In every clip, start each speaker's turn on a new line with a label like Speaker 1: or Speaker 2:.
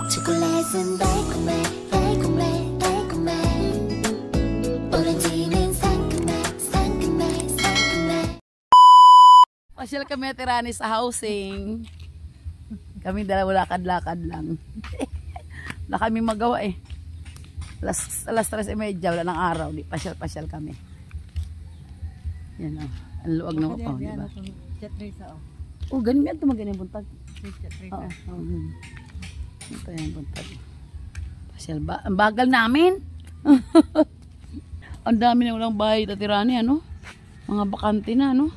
Speaker 1: 초콜릿은 달콤해 달콤해 달콤해 오렌지는 상큼해 상큼해 상큼해.
Speaker 2: Pasyal kami tirani sa housing. Kami dalawa lakad-lakad lang. Wala kami magawa eh. Alas 3:30 wala ng araw. Di pasyal-pasyal kami. Yan o. Ang luwag ng upaw, di ba? Oh, ganun yan. Tumagan yung buntag. Oo. Ito yung buntag. Pasyal ba? Ang bagal namin. Ang dami na walang bahay tatirani, ano? Mga bakante na, ano?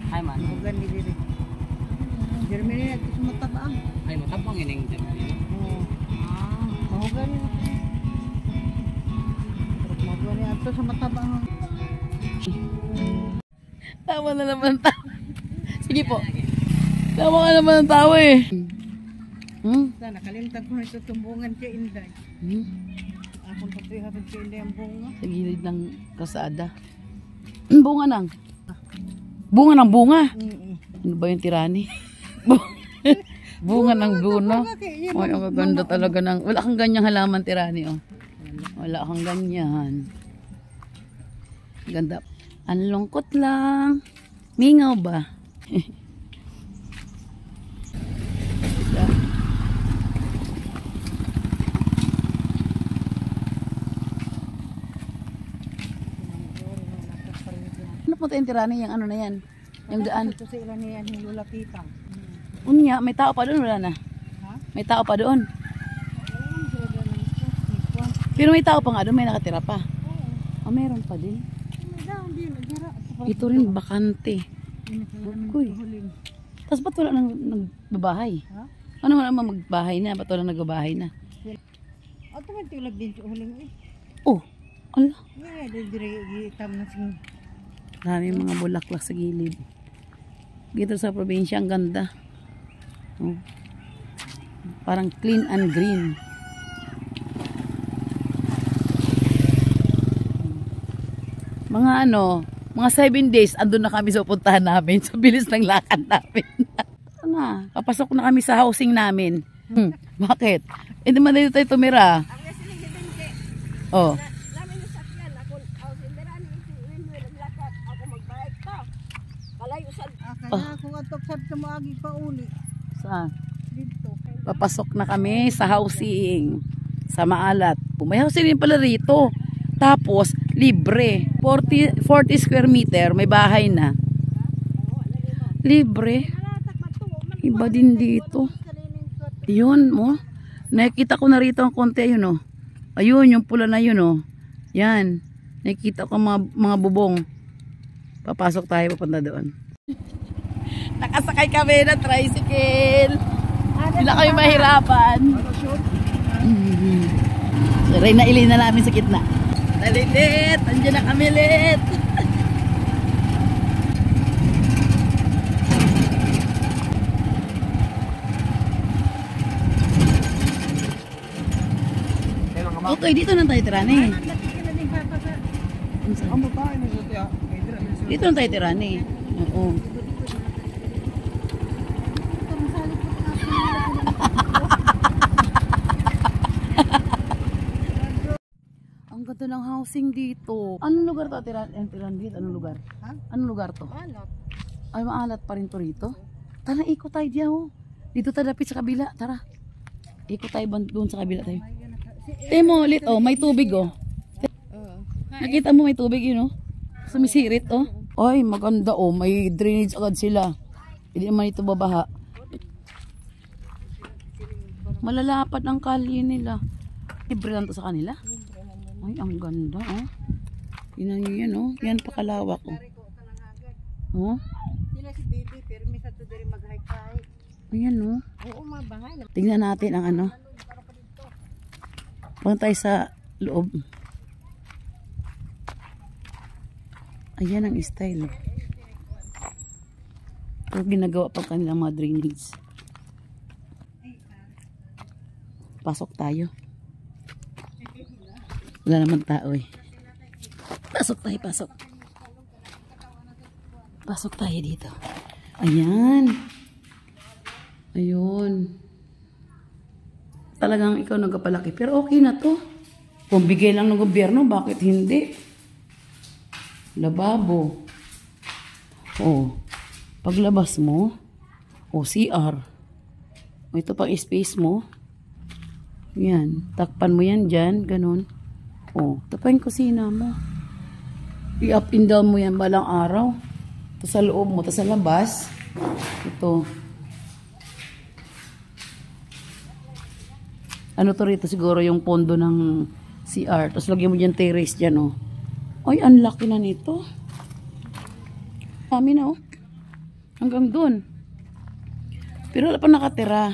Speaker 2: Ay man.
Speaker 3: Gani diri. Germany at matabang.
Speaker 2: Ay matabang ining Germany.
Speaker 3: Oo. Mahogani. Mahogani ato sa matabang.
Speaker 2: Tama na naman ang tawa. Sige po. Tama ka naman ang tawa eh.
Speaker 3: Nakalimutan ko na ito tumbungan kay Inday. Akong patrihapin kay Inday ang bunga.
Speaker 2: Sa gilid ng kasada. Bunga nang. Bunga ng bunga. Ano ba yung tirani? Bunga ng buno. Ay, ang ganda talaga ng... Wala kang ganyang halaman tirani, oh. Wala kang ganyan. Ganda. Ang lungkot lang. Mingaw ba? Ano po tayong tirani? Yung ano na yan? Yung daan?
Speaker 3: Ito sa ilan niyan yung lulapitan.
Speaker 2: Unya, may tao pa doon, wala na?
Speaker 3: Ha?
Speaker 2: May tao pa doon. Pero may tao pa nga doon, may nakatira pa. Ah, meron pa din. Ito rin, bakante. Uy. Tapos ba't wala nang nagbabahay? Ano wala naman magbahay na? Ba't wala nagbabahay na?
Speaker 3: Automatic din sa huling eh.
Speaker 2: Oh, ala.
Speaker 3: Dire itam na sing.
Speaker 2: Dami mga bulaklak sa gilid. Dito sa probinsya, ang ganda. Oh. Parang clean and green. Mga ano, mga 7 days, andun na kami sa puntahan namin. So, bilis ng lakad namin. Ano, papasok na kami sa housing namin. Bakit? Hindi man dito tayo tumira. Oh.
Speaker 3: Kaya kung atok sab sa maagi pa uli.
Speaker 2: Saan?
Speaker 3: Dito.
Speaker 2: Papasok na kami sa housing. Sa Maalat. May housing din pala rito. Tapos, libre. 40 square meter, may bahay na. Libre. Iba din dito. Yun, oh. Nakikita ko na rito ang konti, ayun, oh. Ayun, yung pula na yun, oh. Yan. Nakikita ko mga bubong. Papasok tayo, papunta doon. Nakasakay kami ng tricycle. Hindi na kayo mahirapan. Ray na ilin na namin sa gitna. Nalilit! Andiyan na kami lit! Okay, dito na tayo tirani. Dito na tayo tirani. Oo. Ang ganda ng housing dito. Anong lugar to? Tiran dito? Anong lugar?
Speaker 3: Ha?
Speaker 2: Anong lugar to?
Speaker 3: Alat.
Speaker 2: Ay, maalat pa rin to rito. Tara, ikot tayo diyan, oh. Dito tayo dapit sa kabila. Tara. Ikot tayo doon sa kabila tayo. Temo, ulit, oh. May tubig, oh. Nakita mo may tubig, yun, oh. Sumisirit, oh. Ay, maganda, oh. May drainage agad sila. Hindi naman ito babaha. Malalapad ang kalye nila. Libre lang to sa kanila. Ay, ang ganda, oh. Tingnan niyo yan, oh. Yan pa kalawak, oh. Oh.
Speaker 3: Sila si baby, pero may sa to diri mag-hike.
Speaker 2: Ayan, oh.
Speaker 3: Oo, mabahay.
Speaker 2: Tingnan natin ang ano. Punta tayo sa loob. Ayan ang style, oh. Pero ginagawa pa kanilang mga drainage. Pasok tayo. Wala naman tao, eh. Pasok tayo, pasok. Pasok tayo dito. Ayan. Ayun. Talagang ikaw nagpapalaki. Pero okay na to. Kung bigay lang ng gobyerno, bakit hindi? Lababo. Oh. Paglabas mo, CR. Ito pang space mo. Yan. Takpan mo yan dyan. Ganun. Ito pa yung kusina mo. I-up and down mo yan balang araw. Ito sa loob mo. Ito sa labas. Ito. Ano to rito siguro yung pondo ng CR. Tapos lagyan mo dyan terrace dyan, oh. Ay, ang laki na nito. Kami na, oh. Hanggang dun. Pero wala pa nakatira.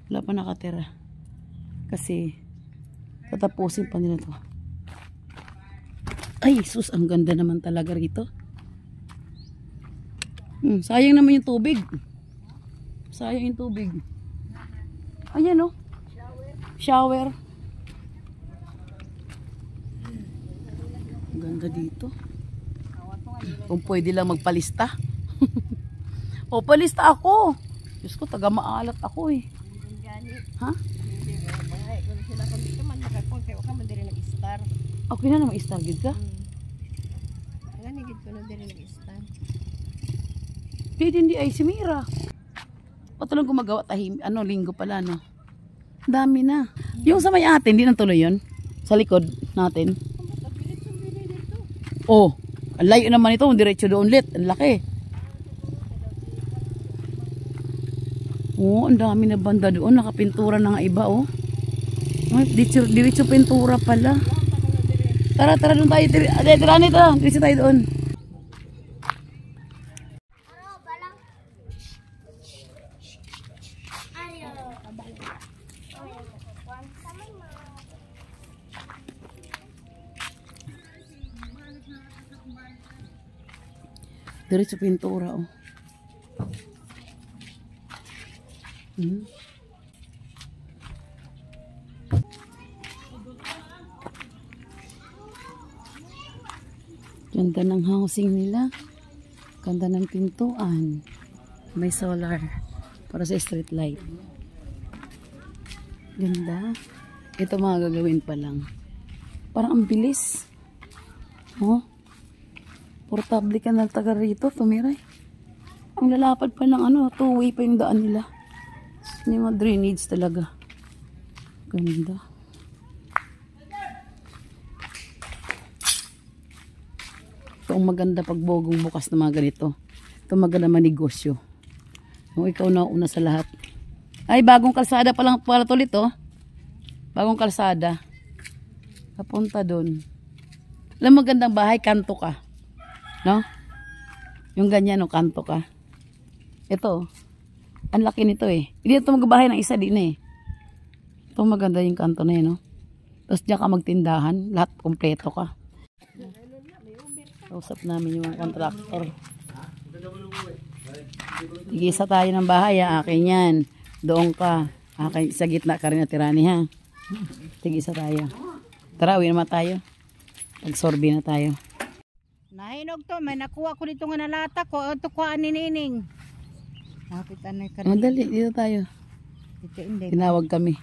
Speaker 2: Wala pa nakatira. Kasi, tatapusin pa nila to. Ay, sus, ang ganda naman talaga rito. Sayang naman yung tubig. Sayang yung tubig. Ayan, oh. Shower. Ang ganda dito. Kung pwede lang magpalista. O, palista ako. Diyos ko, taga maalat ako eh. Ha? Okay na naman, star gid ka? Hindi ay si Mira. Patulang gumagawa tahim, linggo pala, no? Dami na. Yung sa may atin, hindi natuloy yun? Sa likod natin. Oh, ang layo naman ito. Diretso doon ulit. Ang laki. Oh, ang dami na banda doon. Nakapintura na nga iba, oh. Ay, diretso pintura pala. Tara, doon tayo. Tira nito. Diretso tayo doon. Diretso pintura, oh. Ganda ng housing nila. Ganda ng pintuan. May solar para sa street light. Ganda. Ito mga gagawin pa lang. Parang ang bilis. Oh. Portable ka na taga rito, tumiray. Ang lalapad pa ng two-way pa yung daan nila. Yung mga drainage talaga. Ganda. Ito ang maganda pag bogong bukas na mga ganito. Ito maganda manegosyo. Kung ikaw na una sa lahat. Ay, bagong kalsada pa lang pala tulit, oh. Bagong kalsada. Kapunta doon. Alam, magandang bahay, kanto ka. No? Yung ganyan, no, kanto ka. Ito, ang laki nito eh. Hindi ito magbahay ng isa din eh. Ito maganda yung kanto na yun, no? Tapos diyan ka magtindahan, lahat kompleto ka. Kausap namin yung contractor. Tig-isa tayo ng bahay, ha? Akin yan. Doon ka. Akin, sa gitna ka rin na tirani, ha? Tig-isa tayo. Tara, uwi naman tayo. Pag-sorby na tayo.
Speaker 3: Nahinog to, may nakuha ko dito nga nalata ko. Ito ko ni Nining. Napitan na ka.
Speaker 2: Madali, dito tayo. Tinawag kami.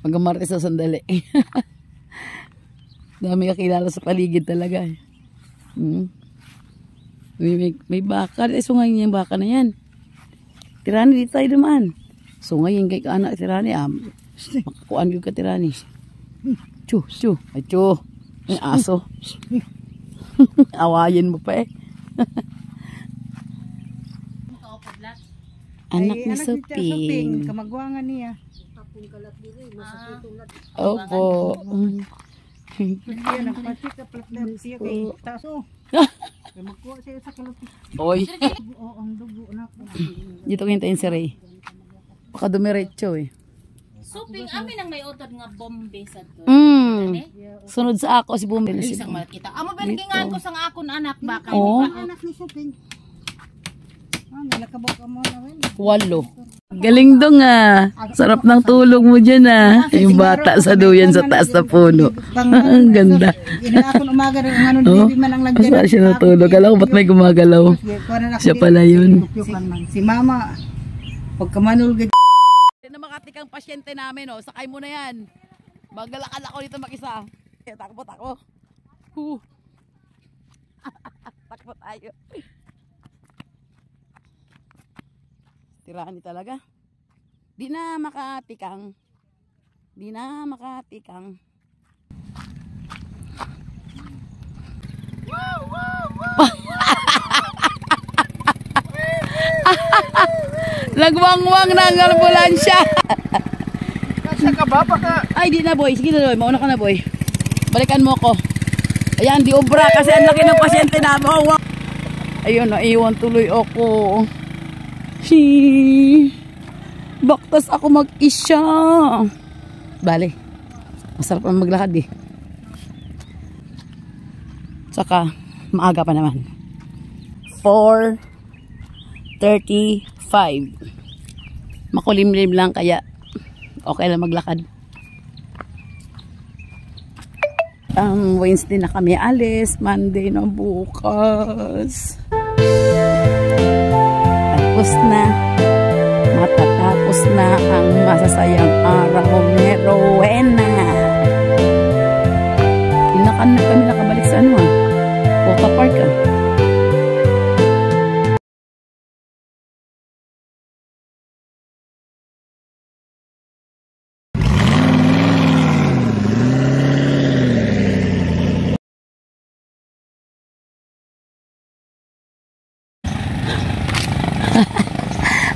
Speaker 2: Mag-amartes sa sandali. Dami kakilala sa paligid talaga. May baka. Sungay niya yung baka na yan. Tirani, dito tayo dumaan. Sungay yung kay kaanak tirani. Makakuan yung ka tirani. Chu. Ay, chu. May aso. Awayin mo pa eh. Anak ni Suping.
Speaker 3: Kamagwangan niya.
Speaker 2: Opo. Oy. Dito kintain si Ray. Baka dumiretso eh.
Speaker 4: Suping amin ang may utod nga bombe sa to.
Speaker 2: Sunod sa ako si Bumbil.
Speaker 4: Isang malakita. Amo ben gingan ko sang akon anak baka
Speaker 2: Oh.
Speaker 3: Anak ni Suping. may nakabok ka mo na rin.
Speaker 2: 8. Galing dong ah. Sarap ng tulog mo dyan ah. Yung bata sa duyan sa taas na puno. Ang ganda.
Speaker 3: Ginakon umaga rin ang ano
Speaker 2: Oh,
Speaker 3: hindi man ang lagyan.
Speaker 2: asa siya natulog. Alam ko ba't may gumagalaw. Siya pala yun.
Speaker 3: Si mama, pagkamanulgad.
Speaker 2: Na makatikang pasyente namin, oh. Sakay mo na yan. Magalakad ako dito mag-isa. Takbo. Takbo tayo. Tirahan ni talaga. Di na makatikang. Nagwangwang na ang ambulansya.
Speaker 5: Saan ka ba? Baka...
Speaker 2: Ay, di na boy. Sige na boy. Mauna ka na boy. Balikan mo ko. Ayan, di obra kasi ang laki ng pasyente na. Oh, wow. Ayun, naiwan tuloy ako. Baktas ako mag-isya. Bale. Masarap ang maglakad eh. Saka, maaga pa naman. 4:35. Makulimlim lang kaya okay lang maglakad. Wednesday na kami alis. Monday na bukas. Matatapos na ang masasayang araw ni Rowena. Kami nakabalik sa ano Water Park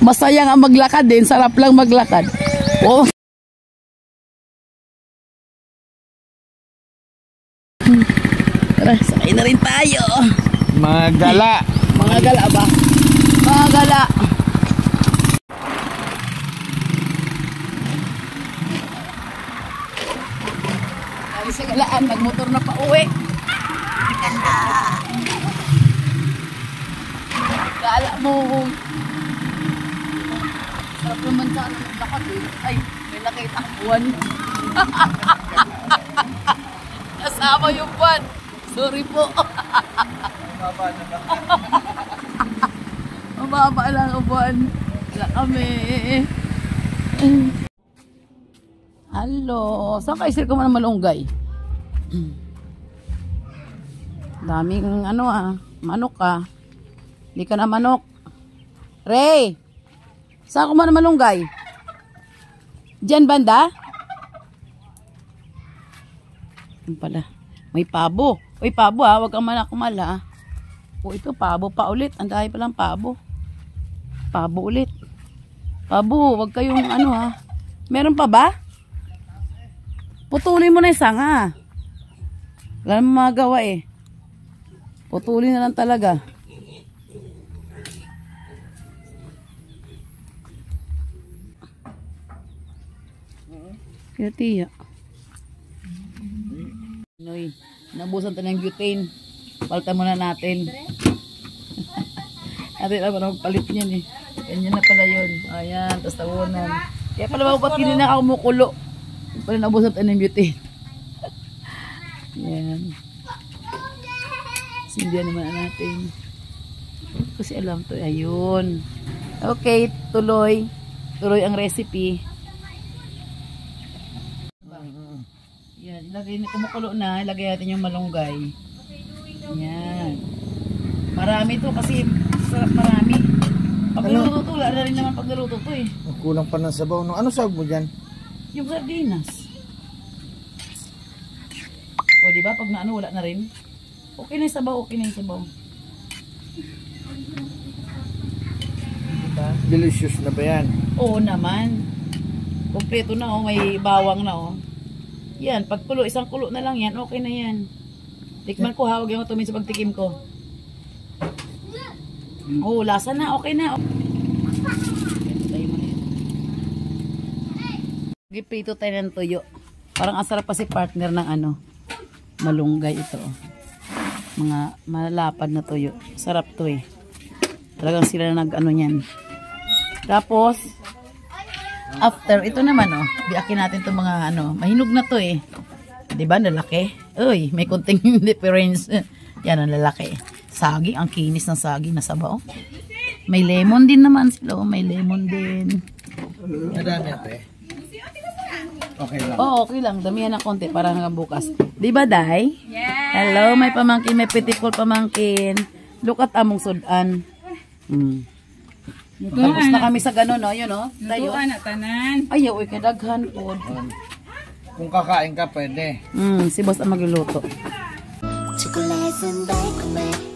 Speaker 2: Masaya nga maglakad din, sarap lang maglakad. Oh. Tara, sakay na rin tayo.
Speaker 5: Mga gala.
Speaker 2: Mga gala ba? Mga gala. Kami sa galaan, nagmotor na pa uwi. Gala mo. Sarap naman sa ano naglakad eh. Ay, may nakita ang buwan. Kasama yung buwan. Sorry po. Mababa lang ang buwan. Wala kami. Hello. Saan ka isir ko man malunggay? Daming ano manok Hindi ka na manok. Ray! Saan ko man malunggay? Diyan banda? Yan pala. May pabo. Uy, pabo Huwag kang manakumal O, ito pabo pa ulit. Ang dahil palang pabo. Pabo ulit. Pabo, wag kayong ano Meron pa ba? Putulin mo na yung sanga. Wala naman magawa Putulin na lang talaga. Kaya tiya. Noy, nabusan tayo ng butane. Palitan muna natin. Natin naman palit niyan Ganyan na pala yun. Ayan, tapos tawonan. Kaya pala ba't hindi na kumukulo. Pala nabusan tayo ng butane. Ayan. Sindihan naman natin. Kasi alam to. Ayun. Okay, tuloy. Tuloy ang recipe. Yan, ilagay ni kumukulo na, ilagay natin yung malunggay. Yan. Marami to kasi sarap marami. Pag naluto to, wala na rin naman pag naluto to
Speaker 5: Kulang pa ng sabaw. Ano sawag mo dyan?
Speaker 2: Yung sardinas. O diba, pag naano wala na rin. Okay na yung sabaw, Diba?
Speaker 5: Delicious na ba yan?
Speaker 2: Oo naman. Kompleto na may bawang na Yan, pag kulo, isang kulo na lang yan, okay na yan. Tikman ko huwag yung matumin sa pagtikim ko. Lasa na, okay na. Giprito tayo ng tuyo. Parang asarap pa si partner ng malunggay ito. Mga malalapad na tuyo. Sarap to Talagang sila na nag-ano niyan. Tapos, after, ito naman oh, biakin natin itong mga ano, mahinog na to eh. Diba, lalaki? Uy, may konting difference. Yan ang lalaki. Saging, ang kinis ng saging na sabaw. May lemon din naman sila. Oh, may lemon din.
Speaker 5: Madami ate. Okay lang.
Speaker 2: Oo, okay lang. Damihan ng konti para hanggang bukas. Diba, Day? Yeah. Hello, may pamangkin. May pitiful pamangkin. Look at among sudan. Tapos na kami sa gano'n, no? Yun, no?
Speaker 3: Lutuan na tanan.
Speaker 2: Ay, uy, kadaghan po.
Speaker 5: Kung kakain ka, pwede.
Speaker 2: Si boss ang magluluto.
Speaker 1: 초콜릿은 달콤해